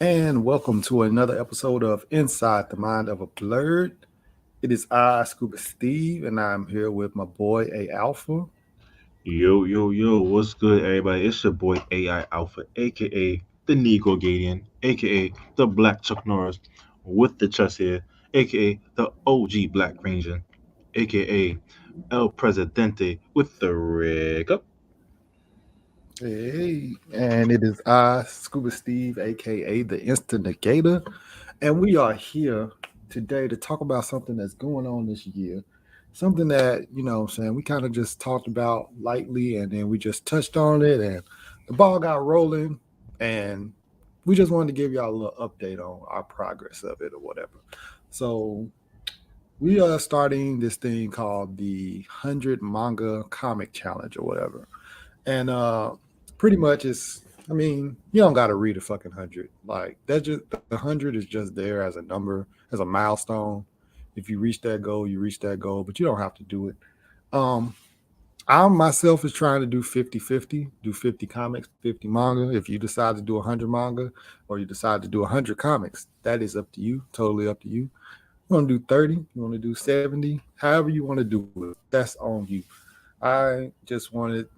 And welcome to another episode of Inside the Mind of a Blurred. It is I, Scuba Steve, and I'm here with my boy A Alpha. Yo, yo, yo, what's good, everybody? It's your boy AI Alpha, aka the Negro Gadian, aka the Black Chuck Norris with the chest here, aka the OG Black Ranger, aka El Presidente with the rig up. Hey, and it is I, Scuba Steve, aka the Instant Negator, and we are here today to talk about something that's going on this year. Something that, what I'm saying, we kind of just talked about lightly and then we just touched on it and the ball got rolling and we just wanted to give y'all a little update on our progress of it or whatever. So we are starting this thing called the 100 Manga Comic Challenge or whatever. And pretty much it's, I mean, you don't got to read a fucking 100. Like, that just, the 100 is just there as a number, as a milestone. If you reach that goal, you reach that goal, but you don't have to do it. Um, I myself is trying to do 50-50, do 50 comics, 50 manga. If you decide to do 100 manga or you decide to do 100 comics, that is up to you, totally up to you. You want to do 30, you want to do 70, however you want to do it. That's on you. I just wanted,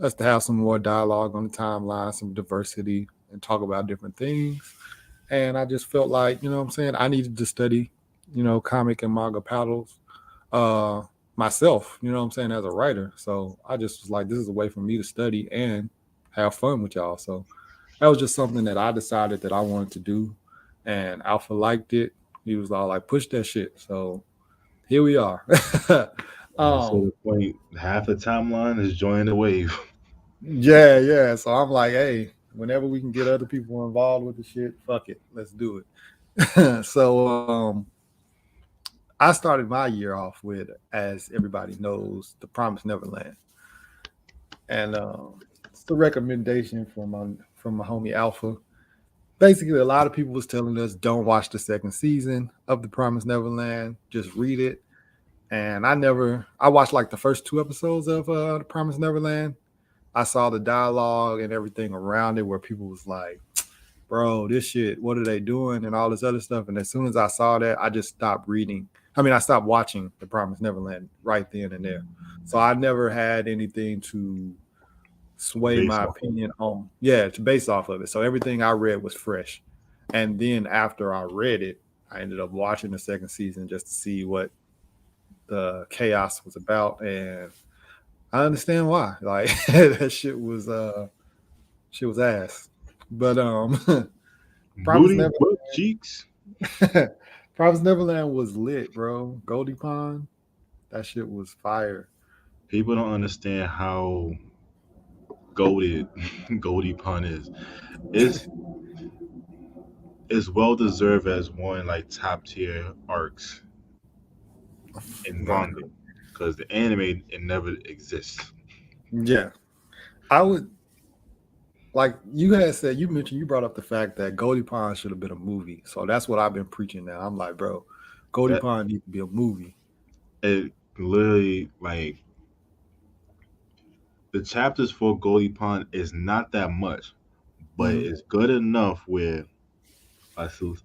us to have some more dialogue on the timeline, some diversity, and talk about different things. And I just felt like, you know what I'm saying, I needed to study, comic and manga paddles uh myself, you know what I'm saying, as a writer. So I just was like, this is a way for me to study and have fun with y'all. So that was just something that I decided that I wanted to do. And Alpha liked it. He was all like, push that shit. So here we are. So um the point, half the timeline is joining the wave. yeah. So I'm like, hey, whenever we can get other people involved with the shit, fuck it. Let's do it. So I started my year off with, as everybody knows, the Promised Neverland. And it's the recommendation from my homie Alpha. Basically, a lot of people was telling us don't watch the second season of the Promised Neverland, just read it. And I watched like the first two episodes of the Promised Neverland. I saw the dialogue and everything around it where people was like, bro, this shit, what are they doing? And all this other stuff. And as soon as I saw that, I just stopped reading. I mean, I stopped watching The Promised Neverland right then and there. So I never had anything to sway Based my off of opinion on, yeah, to base off of it. So everything I read was fresh. And then after I read it, I ended up watching the second season just to see what the chaos was about. And I understand why. Like that shit was ass. But Promise booty, Never butt cheeks. Promise Neverland was lit, bro. Goldie Pond, that shit was fire. People don't understand how goaded Goldie Pun is. It's it's well deserved as one like top tier arcs in Right. manga because the anime it never exists. Yeah. I would like you had said you mentioned you brought up the fact that Goldie Pond should have been a movie. So that's what I've been preaching now. I'm like, bro, Goldie That Pond needs to be a movie. it literally like the chapters for Goldie Pond is not that much, but Mhm. it's good enough where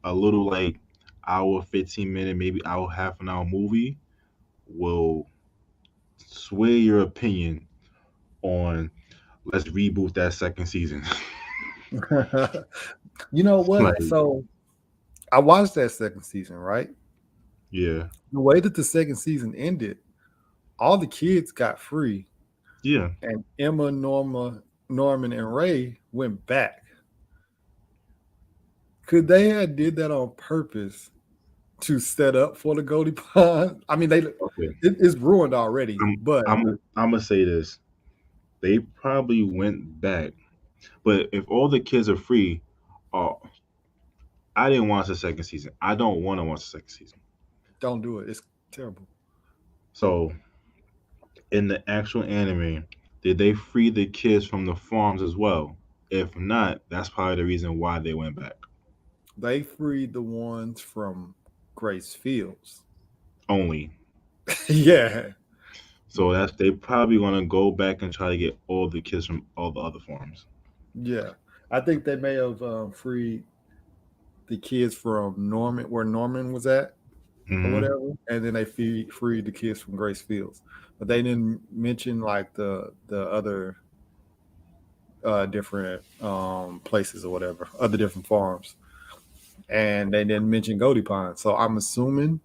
a little like hour 15 minute maybe hour half an hour movie will sway your opinion on let's reboot that second season. You know what? Like So I watched that second season, right? yeah, The way that the second season ended, all the kids got free, yeah. and Emma, Norman, and Ray went back. Could they have did that on purpose to set up for the Goldie Pond? I mean, Okay. it's ruined already, I'm but I'm gonna say this. They probably went back, but if all the kids are free, oh, I didn't watch the second season. I don't want to watch the second season. don't do it. It's terrible. So in the actual anime, did they free the kids from the farms as well? If not, that's probably the reason why they went back. They freed the ones from Grace Fields. Only. Yeah, So that's they probably gonna go back and try to get all the kids from all the other farms. yeah. I think they may have freed. the kids from Norman, where Norman was at, or Hmm. whatever, and then they freed the kids from Grace Fields. But they didn't mention like the other different places or whatever, other different farms, and they didn't mention Goldie Pond. So I'm assuming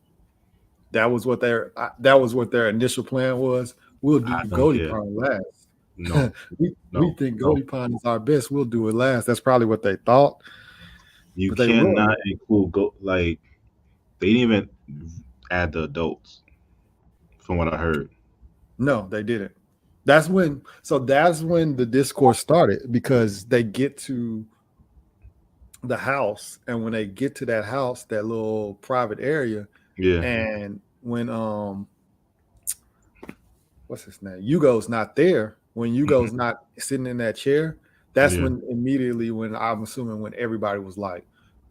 that was what their initial plan was. We'll do I don't Goldie care. Pond last. No, We no, think no. Goldie Pond is our best. We'll do it last. That's probably what they thought, You but they ruined cannot it. include like they didn't even add the adults, from what I heard. No, they didn't. That's when the discourse started because they get to the house, and when they get to that house, that little private area, Yeah, and when what's his name? Yugo's not there. When hmm, Yugo's not sitting in that chair, that's yeah, when immediately when I'm assuming when everybody was like,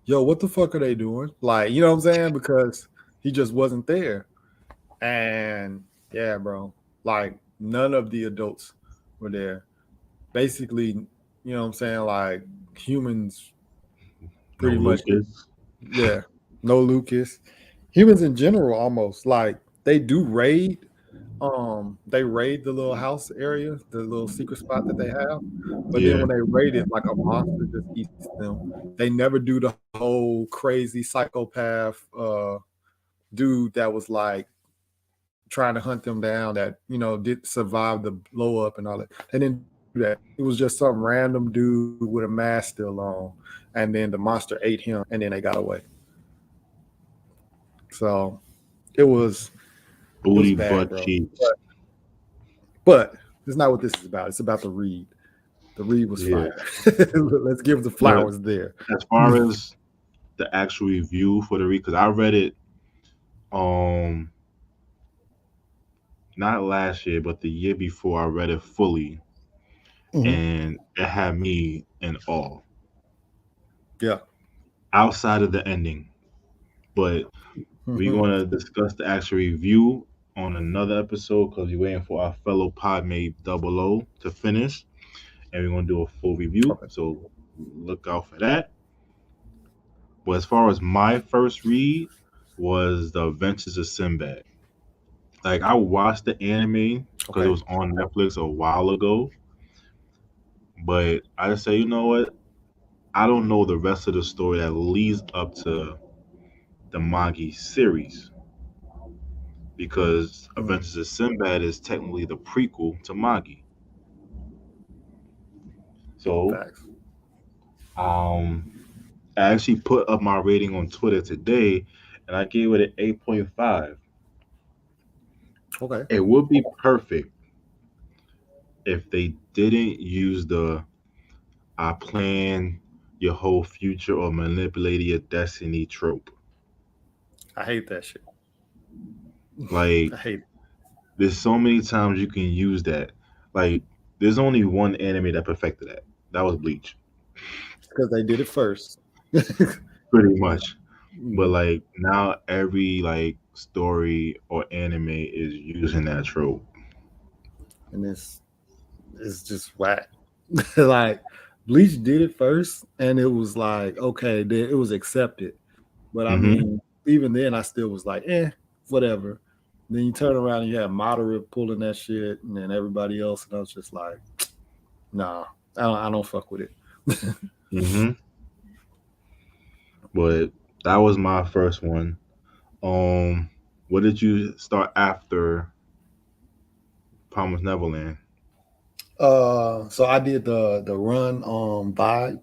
"Yo, what the fuck are they doing?" Like, you know what I'm saying? Because he just wasn't there. And yeah, bro, like none of the adults were there. Basically, you know what I'm saying? Like humans no pretty much, Lucas. yeah, no Lucas. Humans in general almost like they do raid. They raid the little house area, the little secret spot that they have. But then Yeah, when they raid it, like a monster just eats them. They never do the whole crazy psychopath dude that was like trying to hunt them down that did survive the blow up and all that. They didn't do that. It was just some random dude with a mask still on, and then the monster ate him, and then they got away. So it was it was booty bad, butt bro. cheeks. But it's not what this is about. It's about the read. The read was Yeah, fire. Let's give the but flowers there. as far as the actual review for the read, because I read it, um, not last year, but the year before, I read it fully, Mhm. and it had me in awe. Yeah. Outside of the ending, but we're Mhm. gonna discuss the actual review on another episode because we're waiting for our fellow podmate Double O to finish, and we're gonna do a full review. Okay. So look out for that. But as far as my first read was The Adventures of Sinbad. Like I watched the anime because it Okay. was on Netflix a while ago, but I just say, you know what? I don't know the rest of the story that leads up to the Magi series because Mm. Adventures of Sinbad is technically the prequel to Magi. So Facts. um, I actually put up my rating on Twitter today, and I gave it an 8.5. Okay. It would be perfect if they didn't use the "I plan your whole future or manipulate your destiny" trope. I hate that shit. Like, I hate it there's so many times you can use that. Like, there's only one anime that perfected that. That was Bleach, because they did it first. pretty much. But Mhm. like now, every like story or anime is using that trope. And it's just whack. Like Bleach did it first, and it was like okay, then it was accepted. But I Hmm. mean, even then, I still was like, whatever. Then you turn around and you have Moderate pulling that shit, and then everybody else, and I was just like, nah, I don't fuck with it. Hmm. But that was my first one. Um, what did you start after Promised Neverland? So I did the run Vibe.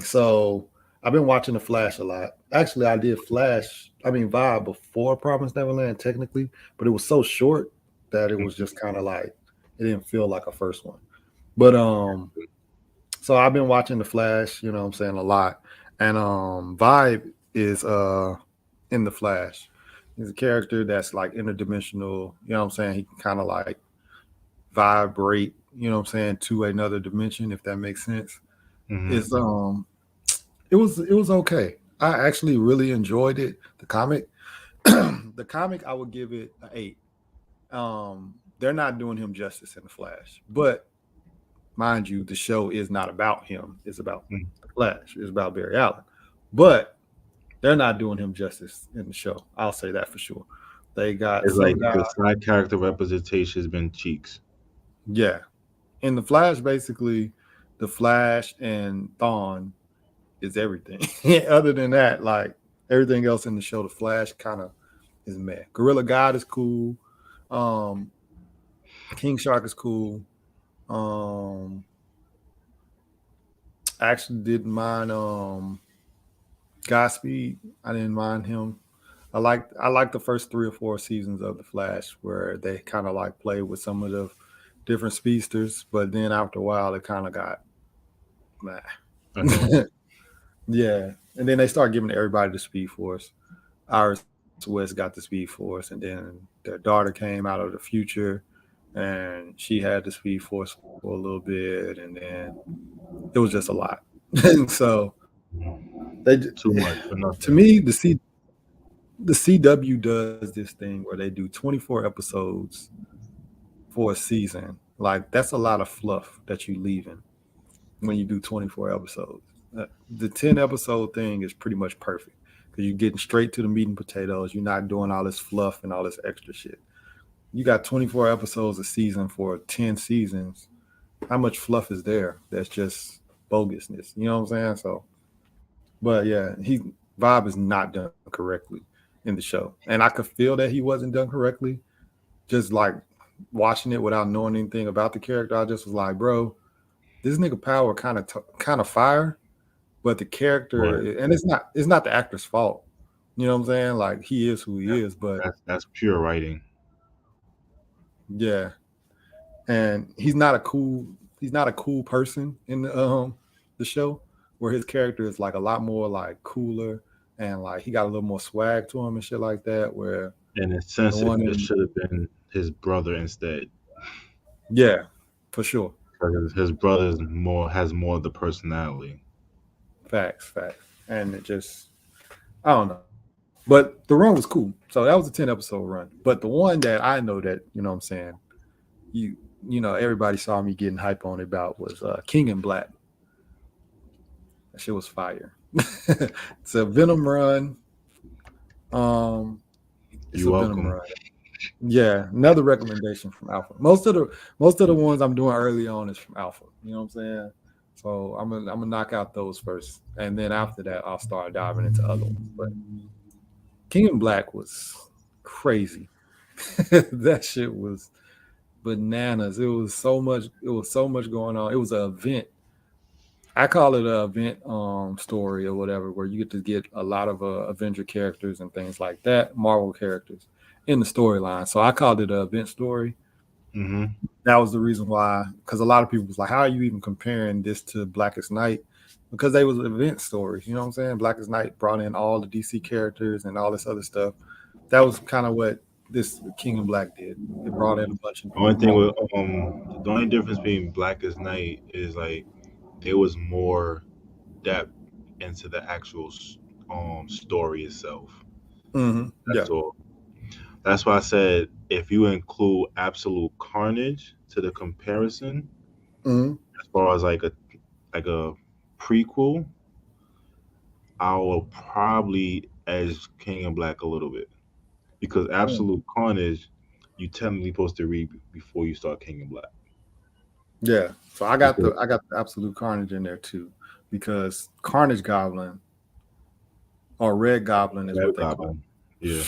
So I've been watching the Flash a lot. Actually, I did Vibe before Promised Neverland technically, but it was so short that it was Mhm. just kind of like it didn't feel like a first one. But so I've been watching the Flash, you know what I'm saying, a lot. And Vibe is in the Flash. He's a character that's like interdimensional, you know what I'm saying? He can kind of like vibrate, you know what I'm saying, to another dimension if that makes sense. Mhm. It's it was okay. I actually really enjoyed it. The comic, the comic, I would give it an 8. They're not doing him justice in the Flash, but mind you, the show is not about him. It's about Mhm. the Flash. It's about Barry Allen. but they're not doing him justice in the show. I'll say that for sure. They got It's some like guy, the side character representation has been cheeks. yeah. In the Flash, basically, the Flash and Thawne is everything. Other than that, like everything else in the show, the Flash kind of is meh. Gorilla God is cool. Um, King Shark is cool. Um, I actually didn't mind Godspeed. I didn't mind him. I like the first 3 or 4 seasons of the Flash where they kind of like played with some of the different speedsters, but then after a while it kind of got Annoying. nah. Yeah, and then they start giving everybody the Speed Force. Iris West got the Speed Force, and then their daughter came out of the future, and she had the Speed Force for a little bit, and then it was just a lot. And so Too much for to nothing. me, the CW does this thing where they do 24 episodes for a season. Like that's a lot of fluff that you leaving when you do 24 episodes. The 10 episode thing is pretty much perfect because you're getting straight to the meat and potatoes. You're not doing all this fluff and all this extra shit. You got 24 episodes a season for 10 seasons. How much fluff is there? That's just bogusness. You know what I'm saying? So, but yeah, Bob is not done correctly in the show, and I could feel that he wasn't done correctly. Just like watching it without knowing anything about the character, I just was like, bro, this nigga power kind of fire, but the character, But and it's not the actor's fault. You know what I'm saying? Like he is who he that, is, but that's pure writing. yeah, and he's not a cool person in the show, where his character is like a lot more like cooler, and like he got a little more swag to him and shit like that. Where In a the sense, one it in should have been his brother instead, yeah, for sure, because his brother is more has more of the personality. facts, and it just I don't know. But the run was cool. So that was a 10 episode run. But the one that I know that, what I'm saying, you everybody saw me getting hype on it about was King and Black. That shit was fire. It's a Venom run. Um it's a You're Venom run. welcome. Yeah, another recommendation from Alpha. Most of the ones I'm doing early on is from Alpha. You know what I'm saying? So I'm gonna knock out those first, and then after that I'll start diving into other ones. But King and Black was crazy. That shit was bananas. It was so much going on. It was an event. I call it an event story or whatever, where you get to get a lot of Avenger characters and things like that, Marvel characters in the storyline. So I called it an event story. Hmm. That was the reason why, because a lot of people was like, "How are you even comparing this to Blackest Night?" Because they was event stories. You know what I'm saying? Blackest Night brought in all the DC characters and all this other stuff. That was kind of what this King and Black did. It brought in a bunch of Only thing with Marvel. the only difference between Blackest Night is like there was more depth into the actual story itself. Yeah. That's all. That's why I said if you include Absolute Carnage to the comparison, hmm as far as like a prequel, I will probably edge King and Black a little bit because Absolute Carnage, you technically supposed to read before you start King and Black Yeah. So I got because the I got the Absolute Carnage in there too, because Carnage Goblin or Red Goblin is Red what they call Goblin, yeah. him.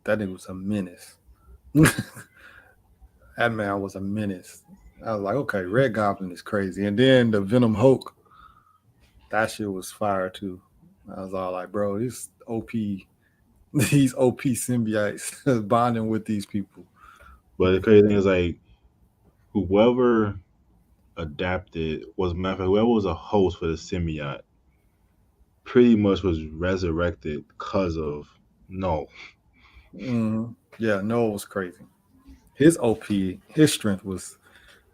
That nigga was a menace. That man was a menace. I was like, okay, Red Goblin is crazy, and then the Venom Hulk, that shit was fire too. I was all like, bro, this OP, these OP symbiotes bonding with these people. But the crazy thing is like whoever adapted was matter of fact, whoever was a host for the symbiote pretty much was resurrected because of no. Yeah, no, it was crazy. His OP, his strength was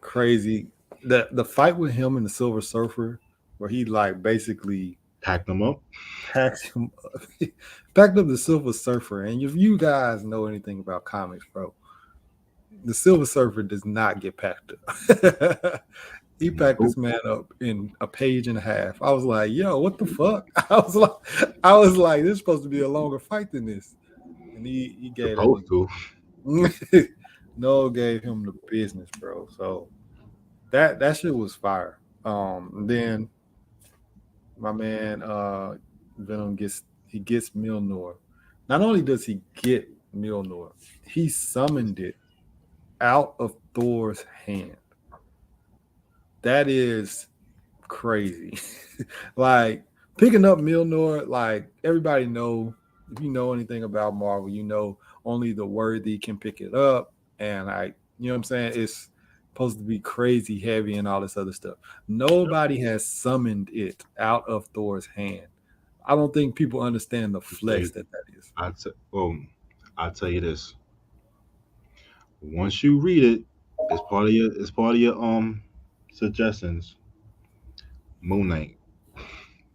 crazy. The fight with him and the Silver Surfer, where he like basically Pack them up. packed him up, packed up the Silver Surfer. And if you guys know anything about comics, bro, the Silver Surfer does not get packed up. He packed Nope. this man up in a page and a half. I was like, yo, what the fuck? I was like, this is supposed to be a longer fight than this. And he gave that Supposed to. nigga no gave him the business, bro. So that shit was fire. Then my man Venom gets Mjolnir. Not only does he get Mjolnir, he summoned it out of Thor's hand. That is crazy. Like picking up Mjolnir, like everybody know, if you know anything about Marvel, you know only the worthy can pick it up. And like, you know what I'm saying? It's supposed to be crazy heavy and all this other stuff. Yep. Nobody has summoned it out of Thor's hand. I don't think people understand the flex Say, that is. I t- um, I tell you this. Once you read it, it's part of your suggestions. Moon Knight.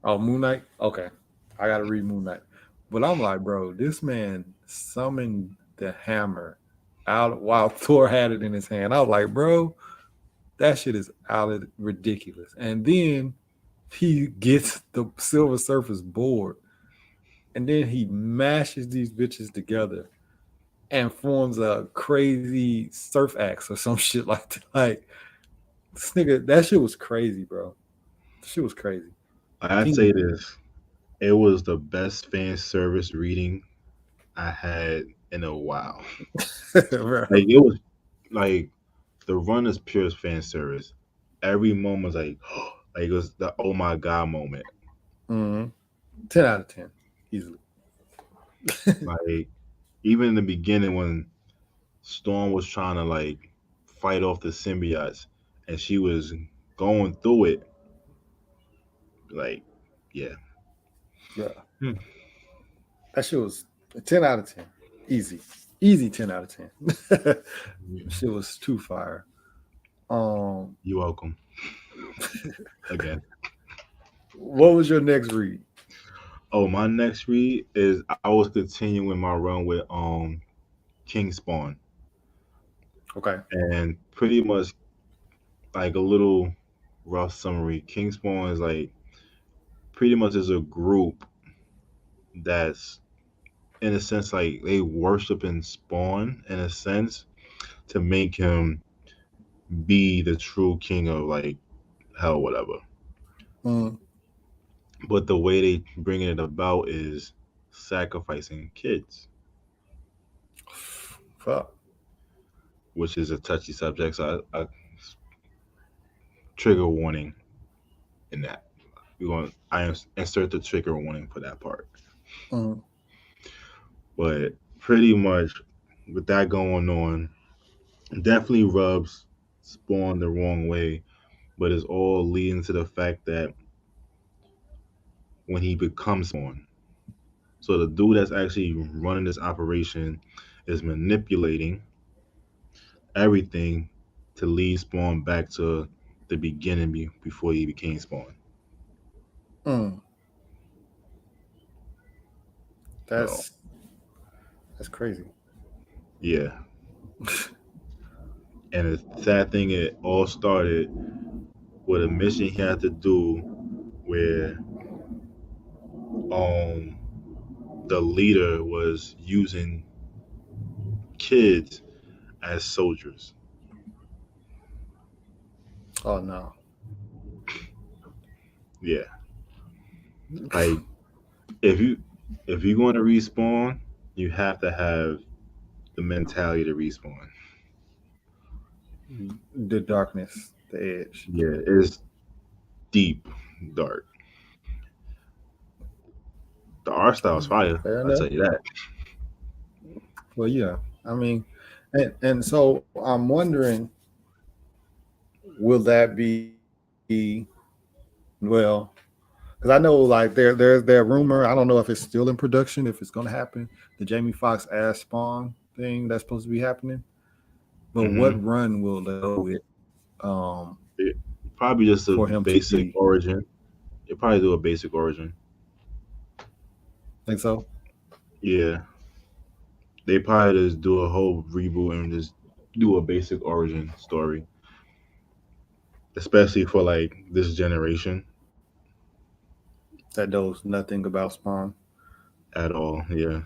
Oh, Moon Knight? Okay. I gotta read Moon Knight. But I'm like, bro, this man summoned the hammer out while Thor had it in his hand. I was like, bro, that shit is out of ridiculous. And then he gets the Silver Surface board, and then he mashes these bitches together and forms a crazy surf axe or some shit like that. Like this nigga, that shit was crazy, bro. That shit was crazy. I'd King say this. It was the best fan service reading I had in a while. bro. Like it was like the run is pure fan service. Every moment was like, like it was the oh my god moment. Mm-hmm. 10 out of 10. Easily. Like even in the beginning when Storm was trying to like fight off the symbiotes and she was going through it, like yeah. Bro. Hmm. That shit was a 10 out of 10. Easy. Easy 10 out of 10. Shit was too fire. Um You're welcome again. what was your next read? Oh, my next read is I was continuing my run with King Spawn, Okay. and pretty much like a little rough summary. King Spawn is like pretty much is a group that's in a sense like they worship and Spawn in a sense to make him be the true king of like hell whatever. Mm, But the way they bringing it about is sacrificing kids, fuck. which is a touchy subject. So I trigger warning in that. We're going. Insert the trigger warning for that part. Mm, But pretty much with that going on, definitely rubs Spawn the wrong way. But it's all leading to the fact that when he becomes Spawn, so the dude that's actually running this operation is manipulating everything to lead Spawn back to the beginning before he became Spawn. mm. So That's crazy. yeah, and the sad thing, it all started with a mission he had to do where um the leader was using kids as soldiers. Oh no. Yeah, like if you if you're going to respawn, you have to have the mentality to respawn. The darkness, the edge. Yeah, it's deep, dark. The art style is fire. Fair I'll enough. tell you that. Well, yeah. I mean, and so I'm wondering, will that be well? Because I know like there's that rumor. I don't know if it's still in production, if it's going to happen. The Jamie Foxx ass Spawn thing that's supposed to be happening. But Hmm what run will they go with It, probably just a for him to basic be? origin. They probably do a basic origin. Think so? Yeah, they probably just do a whole reboot and just do a basic origin story. especially for like this generation That knows nothing about Spawn. at all. Yeah,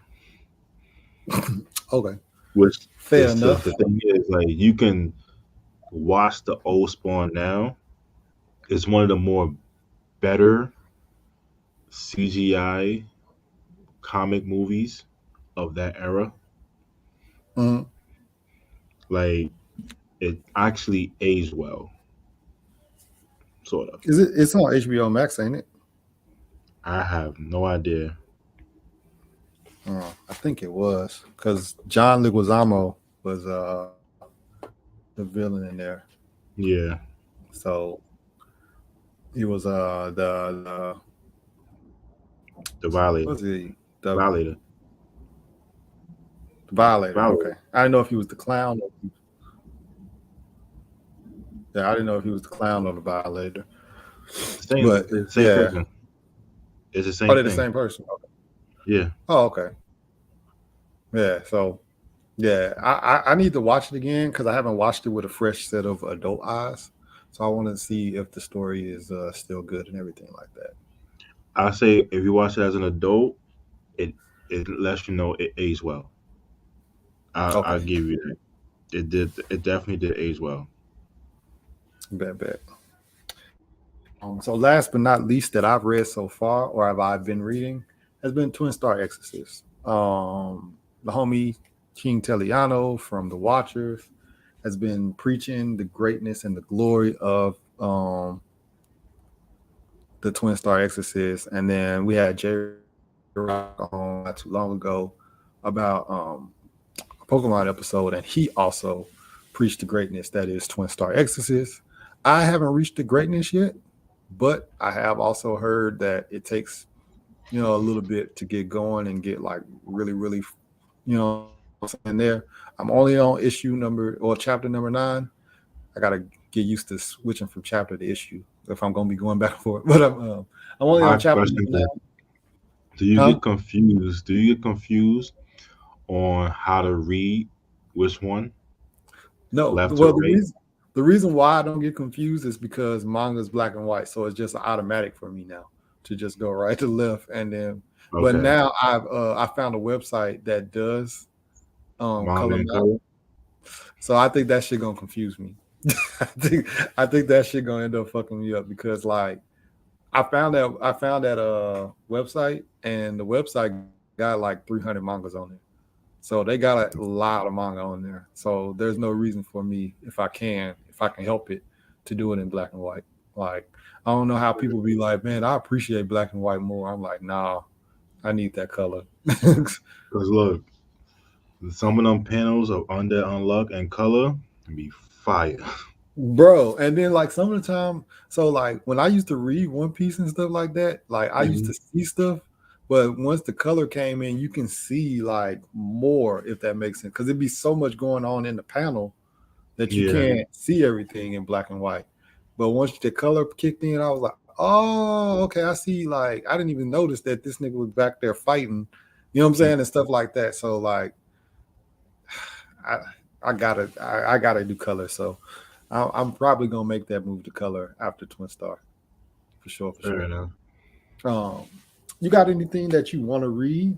Okay, which fair is enough. the thing is like you can watch the old Spawn now. It's one of the more better CGI comic movies of that era. Mhm. Like it actually aged well, sort of. Is it? It's on HBO Max, ain't it? I have no idea. I think it was because John Leguizamo was the villain in there. Yeah, So he was the what Violator. was he the Violator. violator? Okay, Violator. I didn't know if he was the clown. Yeah, I didn't know if he was the clown or the violator. The same. But It's the same yeah, person. It's the oh, same they're the thing. same person. Okay. Yeah, Oh, okay. Yeah. So yeah, I need to watch it again because I haven't watched it with a fresh set of adult eyes. So I want to see if the story is still good and everything like that. I say if you watch it as an adult, it it lets you know it aged well. I Okay, give you that. It did. It definitely did age well. bet. So last but not least that I've read so far, or have I been reading, has been Twin Star Exorcist. The homie King Telliano from The Watchers has been preaching the greatness and the glory of the Twin Star Exorcist, and then we had J Rock on not too long ago about a Pokemon episode, and he also preached the greatness that is Twin Star Exorcist. I haven't reached the greatness yet, but I have also heard that it takes a little bit to get going and get like really what I'm saying there. I'm only on issue number or chapter number 9. I gotta get used to switching from chapter to issue if I'm gonna be going back and forth. But I'm only My on chapter question number is, 9. do you Huh? get confused? Do you get confused on how to read which one, No. left to Well, right? the reason why I don't get confused is because manga is black and white, so it's just automatic for me now to just go right to left, and then. But Okay, now I found a website that does manga color and map, color. so I think that shit gonna confuse me. I think I think that shit gonna end up fucking me up because like I found that website, and the website got like 300 mangas on there. So they got a lot of manga on there. So there's no reason for me if I can help it, to do it in black and white. Like I don't know how people be like, man, I appreciate black and white more. I'm like, nah, I need that color. Cause look, some of them panels of under unlock and color be fire. Bro, and then like some of the time, so like when I used to read One Piece and stuff like that, like I used Mhm. to see stuff, but once the color came in, you can see like more, if that makes sense, because it'd be so much going on in the panel that you Yeah, can't see everything in black and white. But once the color kicked in, I was like, oh, okay, I see. Like I didn't even notice that this nigga was back there fighting, you know what I'm saying, and stuff like that. So like I I gotta do color. So I'm probably gonna make that move to color after Twin Star, for sure, for fair sure. enough. Um, you got anything that you want to read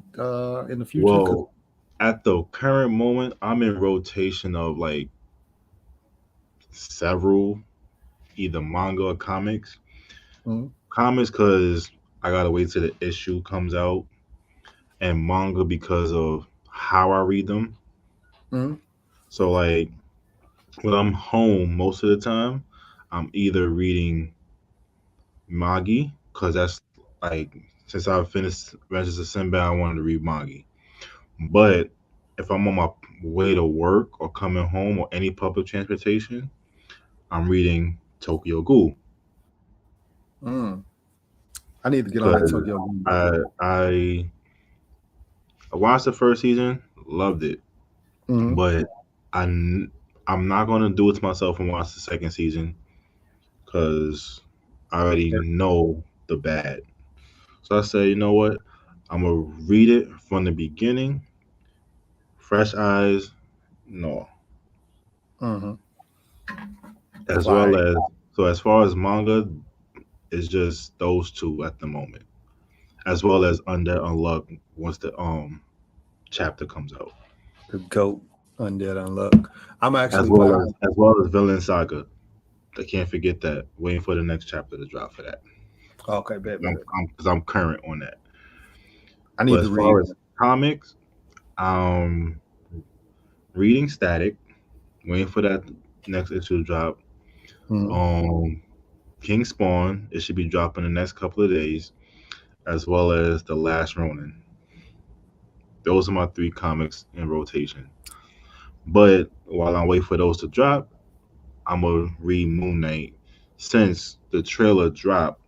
in the future? Cause Well, at the current moment, I'm in rotation of like several either manga or comics. mm, Comics because I gotta wait till the issue comes out, and manga because of how I read them. mm, So like when I'm home most of the time, I'm either reading Magi because that's like since I finished Register Sinbad, I wanted to read Magi. But if I'm on my way to work or coming home or any public transportation, I'm reading Tokyo Ghoul mm. I need to get on that because Tokyo Ghoul. I watched the first season, loved it, Mm, but I n- I'm not gonna do it to myself and watch the second season because I already know the bad. So I say, you know what? I'm gonna read it from the beginning, fresh eyes, no, mm-hmm. as well Like as So as far as manga, it's just those two at the moment, as well as Under Unluck once the chapter comes out, The GOAT, Undead Unluck. I'm as actually well behind. as Villain Saga. I can't forget that. Waiting for the next chapter to drop for that. Okay, bet, bet, bet. Because I'm current on that. I But need as to read. far as comics, um, reading Static, waiting for that next issue to drop. Mhm. Um, King Spawn, it should be dropping the next couple of days, as well as The Last Ronin. Those are my three comics in rotation. But while I wait for those to drop, I'm gonna read Moon Knight since the trailer dropped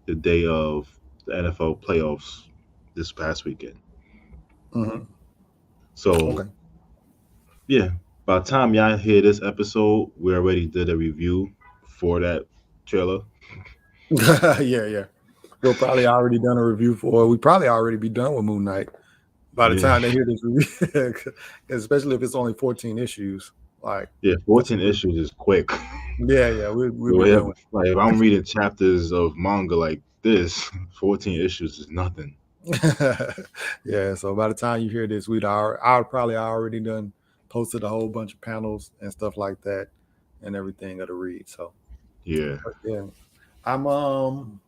the day of the NFL playoffs this past weekend. Mhm. So Okay. yeah, by the time y'all hear this episode, we already did a review for that trailer. Yeah, yeah. We'll probably already done a review for. We probably already be done with Moon Knight by the Yeah, time they hear this review, especially if it's only 14 issues. Like yeah, that's 14 quick. issues is quick. Yeah, yeah. We'll be If, done with. like if I'm reading chapters of manga like this, 14 issues is nothing. Yeah. So by the time you hear this, I'd probably already done posted a whole bunch of panels and stuff like that, and everything of the read. So Yeah. but yeah, I'm um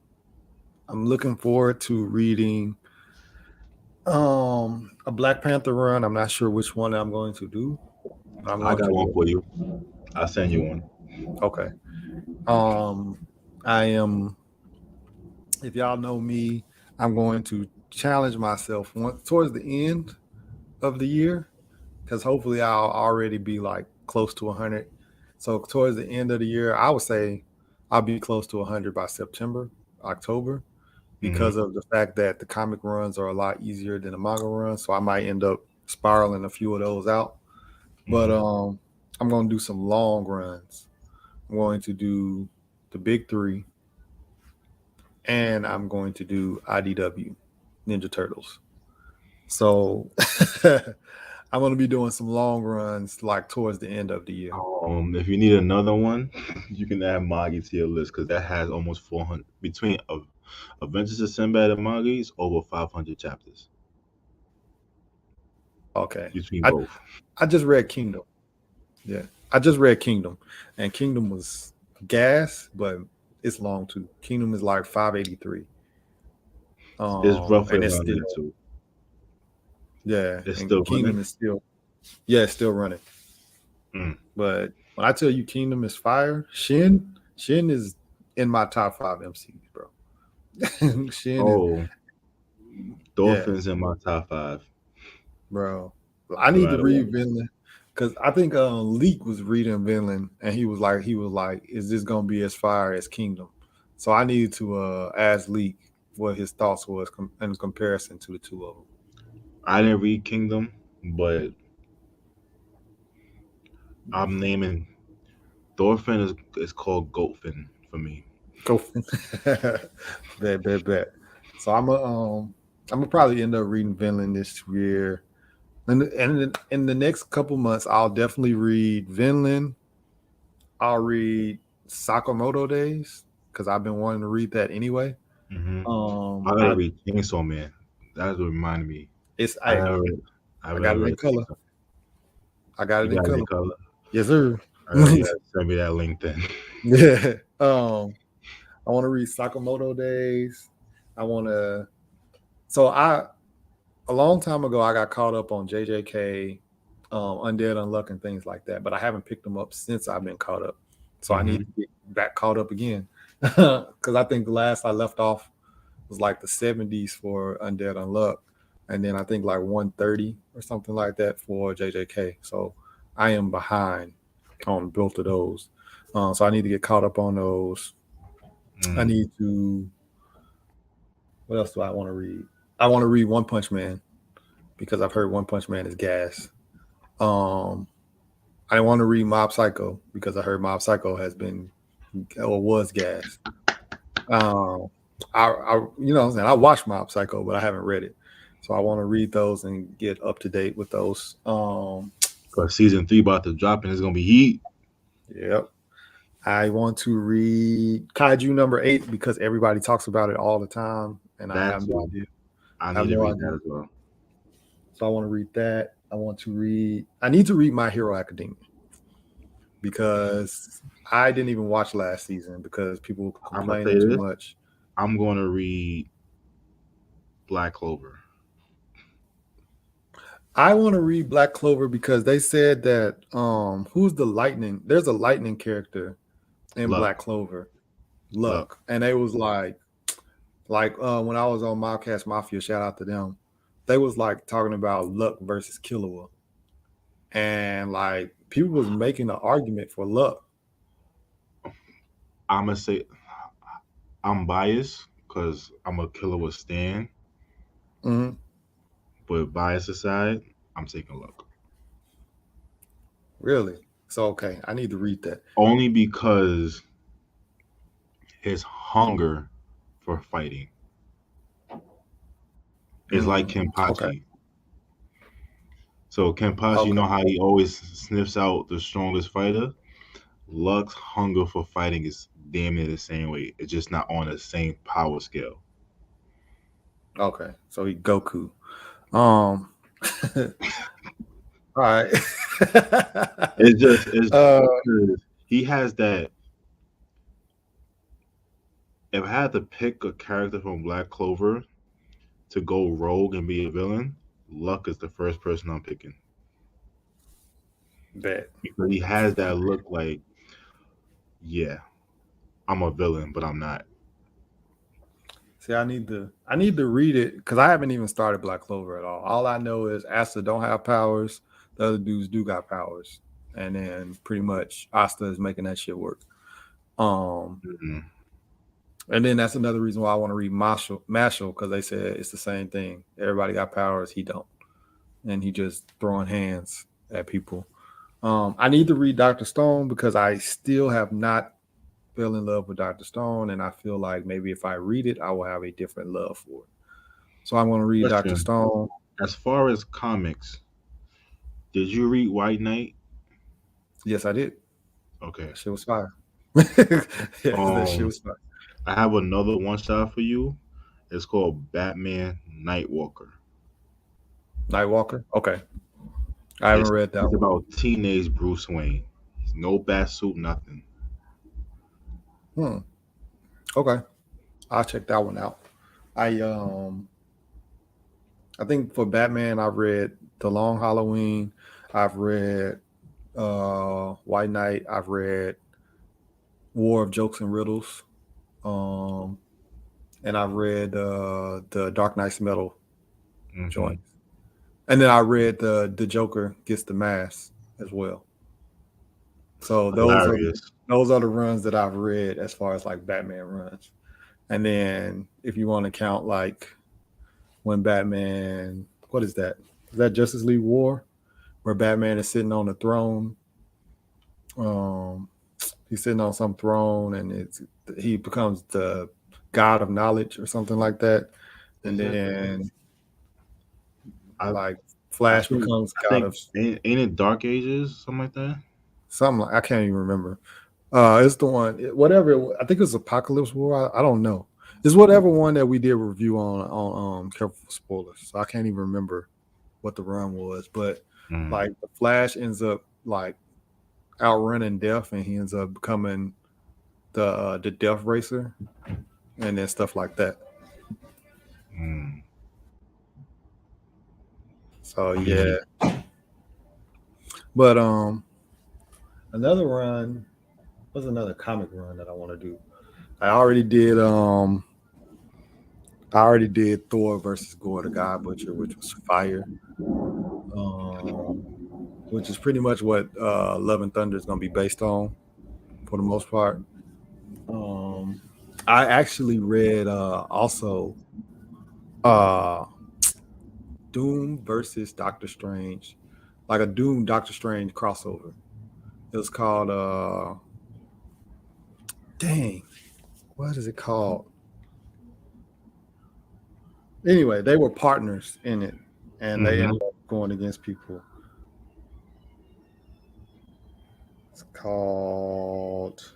I'm looking forward to reading a Black Panther run. I'm not sure which one I'm going to do. I'm I going got to one do. for you. I'll send you one. Okay. Um, I am. If y'all know me, I'm going to challenge myself towards the end of the year because hopefully I'll already be like close to 100. So towards the end of the year, I would say I'll be close to 100 by September, October, Hmm. because of the fact that the comic runs are a lot easier than the manga runs. So I might end up spiraling a few of those out. But Hmm. I'm going to do some long runs. I'm going to do the big three, and I'm going to do IDW, Ninja Turtles. So I'm going to be doing some long runs like towards the end of the year. If you need another one, you can add Magi to your list because that has almost 400 between Adventures of Sinbad and Magi is over 500 chapters Okay. between I both. I just read Kingdom. Yeah. I just read Kingdom, and Kingdom was gas, but it's long too. Kingdom is like 583. It's roughly And it's around still, there too. yeah, It's and still Kingdom running. is still, yeah, it's still running. Mm. But when I tell you Kingdom is fire, Shin is in my top five MCs, bro. Shin is, Oh, yeah, Dolphins in my top five, bro. I no need to matter what. read Vinland because I think Leak was reading Vinland and he was like, is this gonna be as fire as Kingdom? So I needed to ask Leak what his thoughts was in comparison to the two of them. I didn't read Kingdom, but I'm naming Thorfinn is called Goatfin for me. Go, bet, bet, bet. So I'm gonna probably end up reading Vinland this year. And in the next couple months, I'll definitely read Vinland. I'll read Sakamoto Days because I've been wanting to read that anyway. Hmm. Um, I gotta I read Chainsaw Man. That's what reminded me. it's I I never, I I got never it in read color. Chainsaw. I got You it in got it in color. color. Yes, sir. All right, you gotta send me that link then. Yeah. I want to read Sakamoto Days. I want to. So I a long time ago I got caught up on JJK, Undead Unluck and things like that, but I haven't picked them up since I've been caught up. So I need Hmm. to get back caught up again because I think the last I left off was like the 70s for Undead Unluck, and then I think like 130 or something like that for JJK. So I am behind on both of those. So I need to get caught up on those. I Mm. need to. What else do I want to read? I want to read One Punch Man because I've heard One Punch Man is gas. Um, I want to read Mob Psycho because I heard Mob Psycho has been or was gas. Um, you know what I'm saying, I watched Mob Psycho, but I haven't read it, so I want to read those and get up to date with those. Cause season 3 about to drop and it's gonna be heat. Yep. I want to read Kaiju number 8 because everybody talks about it all the time, and I That have no too. idea. I I have need to no read idea. that as well. So I want to read that. I need to read My Hero Academia because I didn't even watch last season because people were I'm gonna complaining say too this. much. I'm gonna read Black Clover. I want to read Black Clover because they said that who's the lightning? There's a lightning character in Black Luck, Clover, luck. Luck. And they was like when I was on Mobcast Mafia, shout out to them. They was like talking about Luck versus Killua. And like people was making an argument for Luck. I'm gonna say I'm biased because I'm a killer with Stan, Hmm. but bias aside, I'm taking luck. Really? So okay, I need to read that. Only because his hunger for fighting is like Okay. Kenpachi. So Kenpachi, you Okay. know how he always sniffs out the strongest fighter? Luck's hunger for fighting is damn near the same way. It's just not on the same power scale. Okay. So he Goku. Um all right. It's just uh because he has that. If I had to pick a character from Black Clover to go rogue and be a villain, Luck is the first person I'm picking bet. because he has that look like, yeah, I'm a villain, but I'm not. See, I need to read it because I haven't even started Black Clover at all. All I know is Asta don't have powers. The other dudes do got powers, and then pretty much Asta is making that shit work. Um, Mhm. and then that's another reason why I want to read Marshall because they said it's the same thing. Everybody got powers, he don't, and he just throwing hands at people. I need to read Doctor Stone because I still have not fell in love with Doctor Stone, and I feel like maybe if I read it, I will have a different love for it. So I'm going to read Doctor Question: Stone. as far as comics, did you read White Knight? Yes, I did. Okay. That shit was fire. Yes, that shit Um, was fire. I have another one shot for you. It's called Batman Nightwalker. Nightwalker. Okay, I haven't It's read that it's one. about teenage Bruce Wayne. No bat suit, nothing. Hmm. Okay, I'll check that one out. I um I think for Batman, I've read The Long Halloween. I've read White Knight. I've read War of Jokes and Riddles. Um, and I've read the Dark Knight's Metal Hmm. joint. And then I read the Joker Gets the Mask as well. So Hilarious. those are the runs that I've read as far as like Batman runs. And then if you want to count like when Batman, what is that? Is that Justice League War where Batman is sitting on the throne? Um, he's sitting on some throne and he becomes the god of knowledge or something like that. And Is it? then I like I Flash think becomes I god think of ain't it Dark Ages something like that? something like I can't even remember. It's the one, whatever. I think it's Apocalypse War. I don't know. It's whatever one that we did review on Careful for Spoilers. So I can't even remember what the run was, but Mm. like the Flash ends up like outrunning death, and he ends up becoming the Death Racer, and then stuff like that. Mm. So I yeah, mean, but another run was another comic run that I want to do. I already did I already did Thor versus Gore the God Butcher, which was fire. Um, which is pretty much what Love and Thunder is going to be based on for the most part. Um, I actually read also uh, Doom versus Doctor Strange, like a Doom Doctor Strange crossover. It was called dang, what is it called? Anyway, they were partners in it, and they hmm ended up going against people. It's called.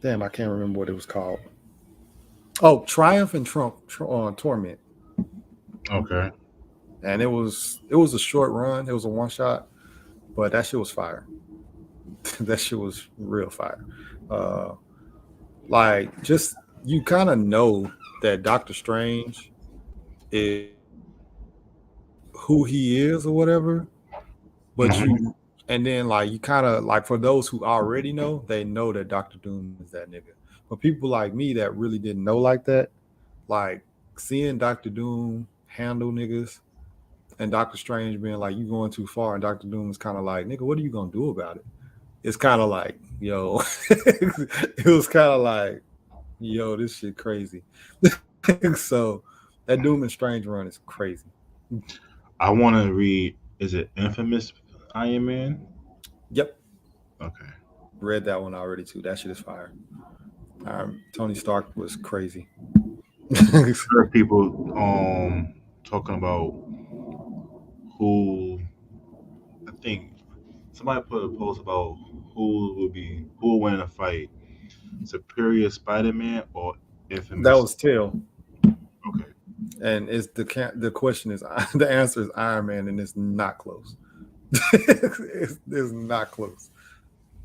Damn, I can't remember what it was called. Oh, Triumph and Torment, Okay. and it was a short run. It was a one shot, but that shit was fire. That shit was real fire. Uh, like just you kind of know that Doctor Strange is who he is or whatever, but Hmm. you and then like you kind of like for those who already know, they know that Doctor Doom is that nigga. But people like me that really didn't know like that, like seeing Doctor Doom handle niggas and Doctor Strange being like, you going too far, and Doctor Doom is kind of like, nigga, what are you gonna do about it? It's kind of like, yo, it was kind of like, yo, this shit crazy. So that Doom and Strange run is crazy. I want to read. Is it Infamous Iron Man? Yep, Okay. read that one already too. That shit is fire. Tony Stark was crazy. Heard people talking about who I think somebody put a post about who will win a fight, Superior Spider-Man or That Infamous. was Till, Okay. and the question is the answer is Iron Man, and it's not close. It's not close.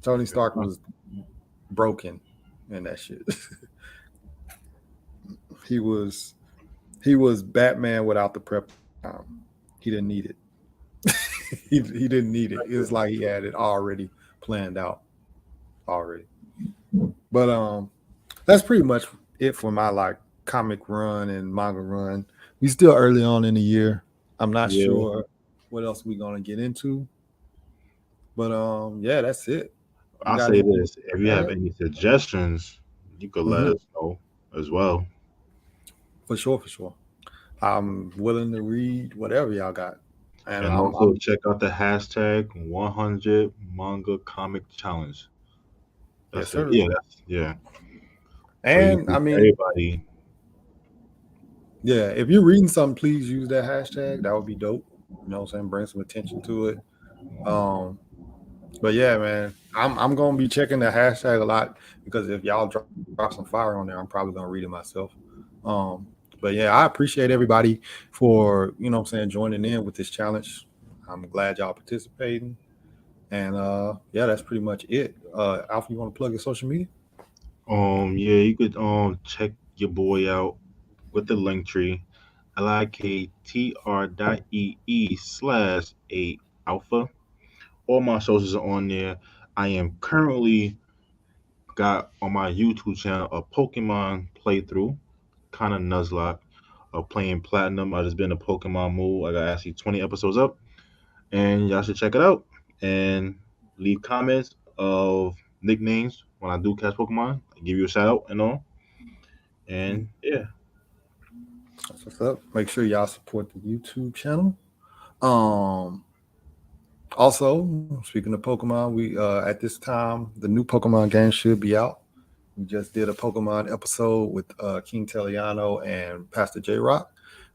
Tony Stark was broken in that shit. he was he was Batman without the prep time. He didn't need it. He didn't need it. It was like he had it already planned out already. But that's pretty much it for my like comic run and manga run. We still early on in the year. I'm not Yeah. sure what else we're gonna get into. But yeah, that's it. You I'll got say anything this: if you to have add? any suggestions, you could let Mm-hmm. us know as well. For sure, for sure. I'm willing to read whatever y'all got. And And also I'm check out the hashtag 100 Manga Comic Challenge. yes, That's it. sir. Yeah, yeah. So you And I mean, everybody. yeah, if you're reading something, please use that hashtag. That would be dope. You know what I'm saying? Bring some attention to it. Um, but yeah, man, I'm gonna be checking the hashtag a lot because if y'all drop some fire on there, I'm probably gonna read it myself. Um, but yeah, I appreciate everybody for what I'm saying joining in with this challenge. I'm glad y'all participating. And yeah, that's pretty much it. Alpha, you want to plug your social media? Yeah, you could check your boy out with the link tree, liktr.ee/a alpha. All my socials are on there. I am currently got on my YouTube channel a Pokemon playthrough, kind of Nuzlocke, of playing Platinum. I just been in a Pokemon mood. I got actually 20 episodes up, and y'all should check it out and leave comments of nicknames when I do catch Pokemon. I give you a shout out and all. And yeah, That's what's up. Make sure y'all support the YouTube channel. Um, Also, speaking of Pokemon, we at this time the new Pokemon game should be out. We just did a Pokemon episode with King Teliano and Pastor J Rock,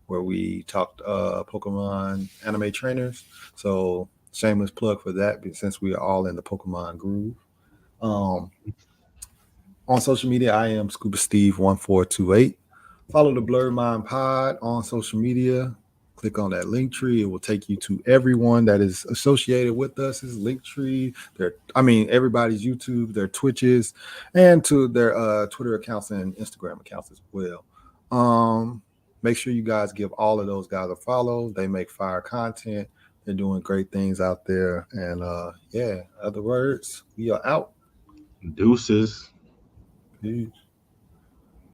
where we talked Pokemon anime trainers. So shameless plug for that, since we are all in the Pokemon groove. Um, on social media, I am Scuba Steve 1428. Follow the Blurred Mind Pod on social media. Click on that link tree. It will take you to everyone that is associated with us. Is link tree. Everybody's YouTube, their Twitches, and to their Twitter accounts and Instagram accounts as well. Um, Make sure you guys give all of those guys a follow. They make fire content. They're doing great things out there. And yeah, other words, we are out. deuces. Peace.